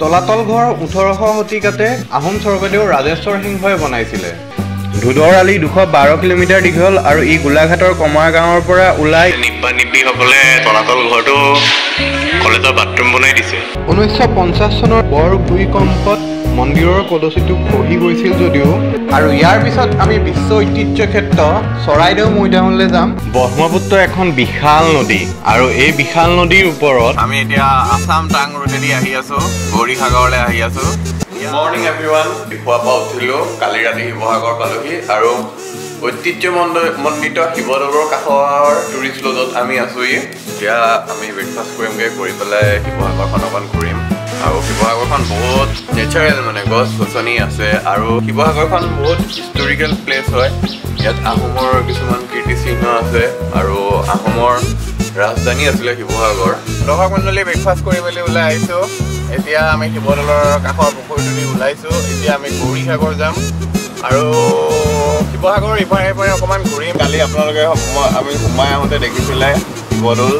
তলাতল ঘৰ 1800 শতিকাতে আহোম স্বৰ্গদেউ ৰাজেশ্বৰ সিংহই বনাইছিলে। ধুদৰ আলি 212 কিলোমিটাৰ দীঘল আৰু ই গোলাঘাটৰ কমাৰ গাঁৱৰ পৰা ওলাই নিব্বানিব্বিসকলে তলাতল ঘৰটো কলেজৰ বাথৰুম বনাই দিছে। 1950 চনৰ বৰ ভূমিকম্পত মন্দিৰৰ পদচিটো খহি গৈছিল যদিও আৰু ইয়াৰ পিছত আমি বিশ্ব ঐতিহ্য ক্ষেত্ৰ চৰাইদেউ মৈদামলৈ যাম। ব্ৰহ্মপুত্ৰ এখন বিশাল নদী আৰু এই বিশাল নদীৰ ওপৰত আমি এতিয়া আছাম টাং ৰোডেদি আহি আছো, গৌৰীসাগৰলৈ আহি আছো। মৰ্নিং এভৰিৱান, পুৱাৰ পৰা উঠিলো, কালি ৰাতি শিৱসাগৰ পালোহি আৰু ঐতিহ্যমণ্ডিত শিৱদৌলৰ কাষৰ টুৰিষ্ট লজত আমি আছোহি। এতিয়া আমি ব্ৰেকফাষ্ট কৰিমগৈ, কৰি পেলাই শিৱসাগৰখন অকণ ঘূৰিম। আৰু শিৱসাগৰখন বহুত নেচাৰেল, মানে গছ গছনি আছে আৰু শিৱসাগৰখন বহুত হিষ্টৰিকেল প্লেচ হয়। ইয়াত আহোমৰ কিছুমান কীৰ্তিচিহ্ন আছে আৰু আহোমৰ ৰাজধানী আছিলে শিৱসাগৰ। দৰ্শক মণ্ডলী, ব্ৰেকফাষ্ট কৰি মেলি ওলাই আহিছোঁ। এতিয়া আমি শিৱদৌলৰ কাষৰ পুখুৰীটোদি ওলাইছোঁ। এতিয়া আমি গৌৰীসাগৰ যাম আৰু শিৱসাগৰ ইপাৰে ইপাৰে অকণমান ঘূৰিম। কালি আপোনালোকে আমি সোমাই আহোঁতে দেখিছিলে শিৱদৌল।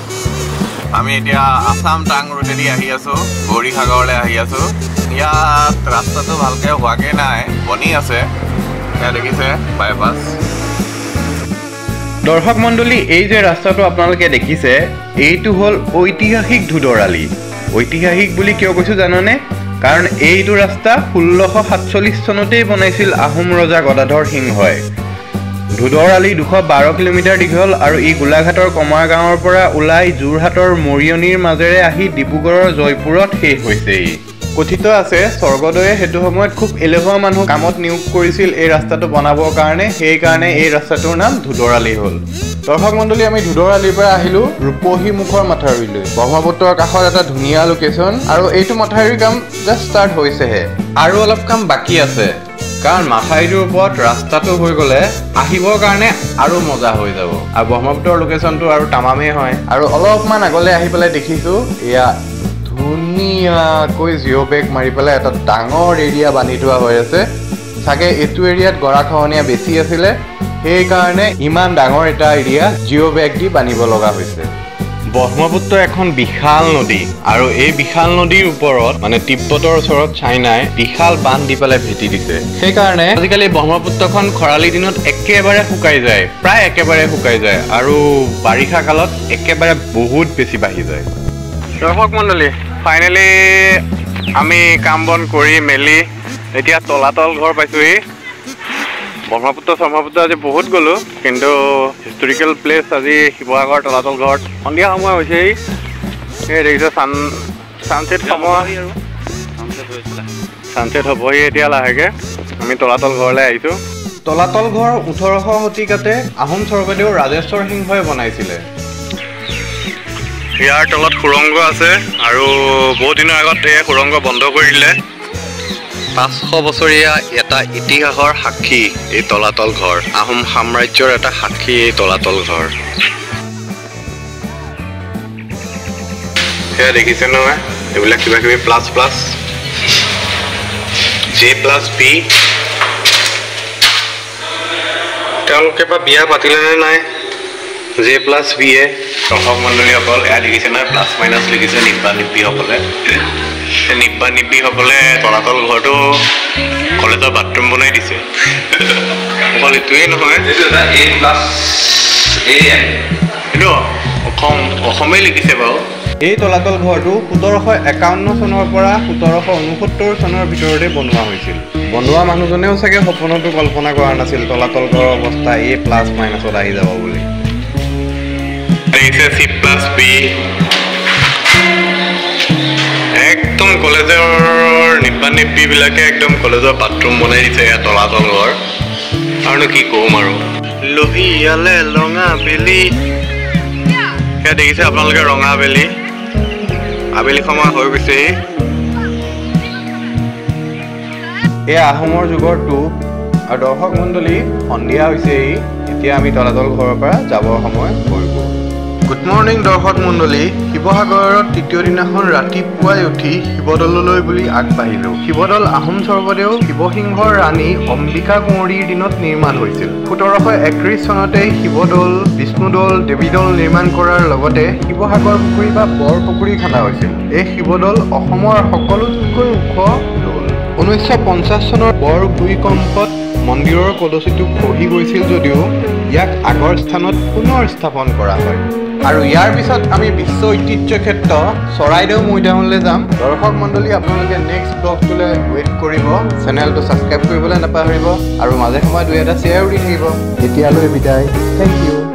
আমি এতিয়া আছাম টাং ৰোডেদি আহি আছোঁ, গৌৰীসাগৰলৈ আহি আছোঁ। ইয়াত ৰাস্তাটো ভালকৈ হোৱাগৈ নাই, বনি আছে। এয়া দেখিছে বাইপাছ। দৰ্শক মণ্ডলী, এই যে ৰাস্তাটো আপোনালোকে দেখিছে, এইটো হ'ল ঐতিহাসিক ধুদৰ আলি। ঐতিহাসিক বুলি কিয় কৈছোঁ জাননে? কাৰণ এইটো ৰাস্তা 1647 চনতেই বনাইছিল আহোম ৰজা গদাধৰ সিংহই। ধুদৰ আলি 212 কিলোমিটাৰ দীঘল আৰু ই গোলাঘাটৰ কমাৰ গাঁৱৰ পৰা ওলাই যোৰহাটৰ মৰিয়নিৰ মাজেৰে আহি ডিব্ৰুগড়ৰ জয়পুৰত শেষ হৈছেহি। কথিত আছে স্বৰ্গদেৱে সেইটো সময়ত খুব এলেহুৱা মানুহ কামত নিয়োগ কৰিছিল এই ৰাস্তাটো বনাবৰ কাৰণে, সেইকাৰণে এই ৰাস্তাটোৰ নাম ধুদৰ আলি হ'ল। দৰ্শক মণ্ডলী, আমি ধুদৰ আলিৰ পৰা আহিলোঁ ৰূপহী মুখৰ মাথাউৰিলৈ। ব্ৰহ্মপুত্ৰৰ কাষত এটা ধুনীয়া লোকেশ্যন আৰু এইটো মাথাউৰিৰ কাম জাষ্ট ষ্টাৰ্ট হৈছেহে, আৰু অলপ কাম বাকী আছে। কাৰণ মাথাউৰিটোৰ ওপৰত ৰাস্তাটো হৈ গ'লে আহিবৰ কাৰণে আৰু মজা হৈ যাব। আৰু ব্ৰহ্মপুত্ৰৰ লোকেশ্যনটো আৰু তামামেই হয়। আৰু অলপমান আগলৈ আহি পেলাই দেখিছোঁ এয়া ধুনীয়াকৈ জিঅ' বেগ মাৰি পেলাই এটা ডাঙৰ এৰিয়া বান্ধি থোৱা হৈ আছে। চাগে এইটো এৰিয়াত গৰাখহনীয়া বেছি আছিলে, সেইকাৰণে ইমান ডাঙৰ এটা এৰিয়া জিঅ' বেগ দি বান্ধিব লগা হৈছে। ব্ৰহ্মপুত্ৰ এখন বিশাল নদী আৰু এই বিশাল নদীৰ ওপৰত মানে তিব্বতৰ ওচৰত চাইনাই বিশাল বান্ধ দি পেলাই ভেটি দিছে। সেইকাৰণে আজিকালি ব্ৰহ্মপুত্ৰখন খৰালি দিনত একেবাৰে শুকাই যায়, প্ৰায় একেবাৰে শুকাই যায়, আৰু বাৰিষা কালত একেবাৰে বহুত বেছি বাঢ়ি যায়। দৰ্শক মণ্ডলী, ফাইনেলি আমি কাম বন কৰি মেলি এতিয়া তলাতল ঘৰ পাইছোঁহি। ব্ৰহ্মপুত্ৰ আজি বহুত গ'লোঁ, কিন্তু হিষ্টৰিকেল প্লেচ আজি শিৱসাগৰ তলাতল ঘৰত সন্ধিয়া সময় হৈছেহি। এই দেখিছে ছানছেট হ'বহি এতিয়া লাহেকৈ। আমি তলাতল ঘৰলৈ আহিছোঁ। তলাতল ঘৰ 1800 শতিকাতে আহোম স্বৰ্গদেউ ৰাজেশ্বৰ সিংহই বনাইছিলে। ইয়াৰ তলত সুৰংগ আছে আৰু বহুত দিনৰ আগত এই সুৰংগ বন্ধ কৰি দিলে। 500 বছৰীয়া এটা ইতিহাসৰ সাক্ষী এই তলাতল ঘৰ। আহোম সাম্ৰাজ্যৰ এটা সাক্ষী এই তলাতল ঘৰ। সেয়া দেখিছে নহয়, এইবিলাক কিবা কিবি প্লাছ J+B। তেওঁলোকে বা বিয়া পাতিলেনে নাই J+B এ? দৰ্শক মণ্ডলীসকল, এয়া দেখিছে নহয়, প্লাছ মাইনাছ লিখিছে নিব্বানিব্বিসকলে। নিব্বানিব্বিসকলে তলাতল ঘৰটো কলেজৰ বাথৰুম বনাই দিছে। অকল এইটোৱেই নহয়, এইটো অসমেই লিখিছে বাৰু। এই তলাতল ঘৰটো 1751 চনৰ পৰা 1769 চনৰ ভিতৰতে বনোৱা হৈছিল। বনোৱা মানুহজনেও চাগে সপোনতো কল্পনা কৰা নাছিল তলাতল ঘৰৰ অৱস্থা এই প্লাছ মাইনাছত আহি যাব বুলি। C+B একদম কলেজৰ নিব্বানিব্বিবিলাকে একদম কলেজৰ বাথৰুম বনাই দিছে এয়া তলাতল ঘৰ। আৰুনো কি ক'ম আৰু। লোহিয়ালে ৰঙা বেলি, সেয়া দেখিছে আপোনালোকে ৰঙা বেলি। আবেলি সময় হৈ গৈছেহি। এয়া আহোমৰ যুগৰ টোপ। আৰু দৰ্শক মণ্ডলী, সন্ধিয়া হৈছেহি। এতিয়া আমি তলাতল ঘৰৰ পৰা যাবৰ সময় হৈ গ'ল। গুড মৰ্ণিং দৰ্শক মণ্ডলী। শিৱসাগৰত তৃতীয় দিনাখন ৰাতিপুৱাই উঠি শিৱদৌললৈ বুলি আগবাঢ়িলোঁ। শিৱদৌল আহোম স্বৰ্গদেউ শিৱসিংহৰ ৰাণী অম্বিকা কুঁৱৰীৰ দিনত নিৰ্মাণ হৈছিল। 1731 চনতেই শিৱদৌল, বিষ্ণুদৌল, দেৱীদৌল নিৰ্মাণ কৰাৰ লগতে শিৱসাগৰ পুখুৰী বা বৰ পুখুৰী খন্দা হৈছিল। এই শিৱদৌল অসমৰ সকলোতকৈ ওখ দৌল। 1950 চনৰ বৰ ভূমিকম্পত মন্দিৰৰ কলচীটো খহি গৈছিল যদিও ইয়াক আগৰ স্থানত পুনৰ স্থাপন কৰা হয়। আৰু ইয়াৰ পিছত আমি বিশ্ব ঐতিহ্য ক্ষেত্ৰ চৰাইদেউ মৈদামলৈ যাম। দৰ্শক মণ্ডলী, আপোনালোকে নেক্সট ব্লগটোলৈ ৱেইট কৰিব। চেনেলটো ছাবস্ক্ৰাইব কৰিবলৈ নাপাহৰিব আৰু মাজে সময়ে 2-এটা শ্বেয়াৰো দি থাকিব। এতিয়ালৈ বিদায়। Thank U.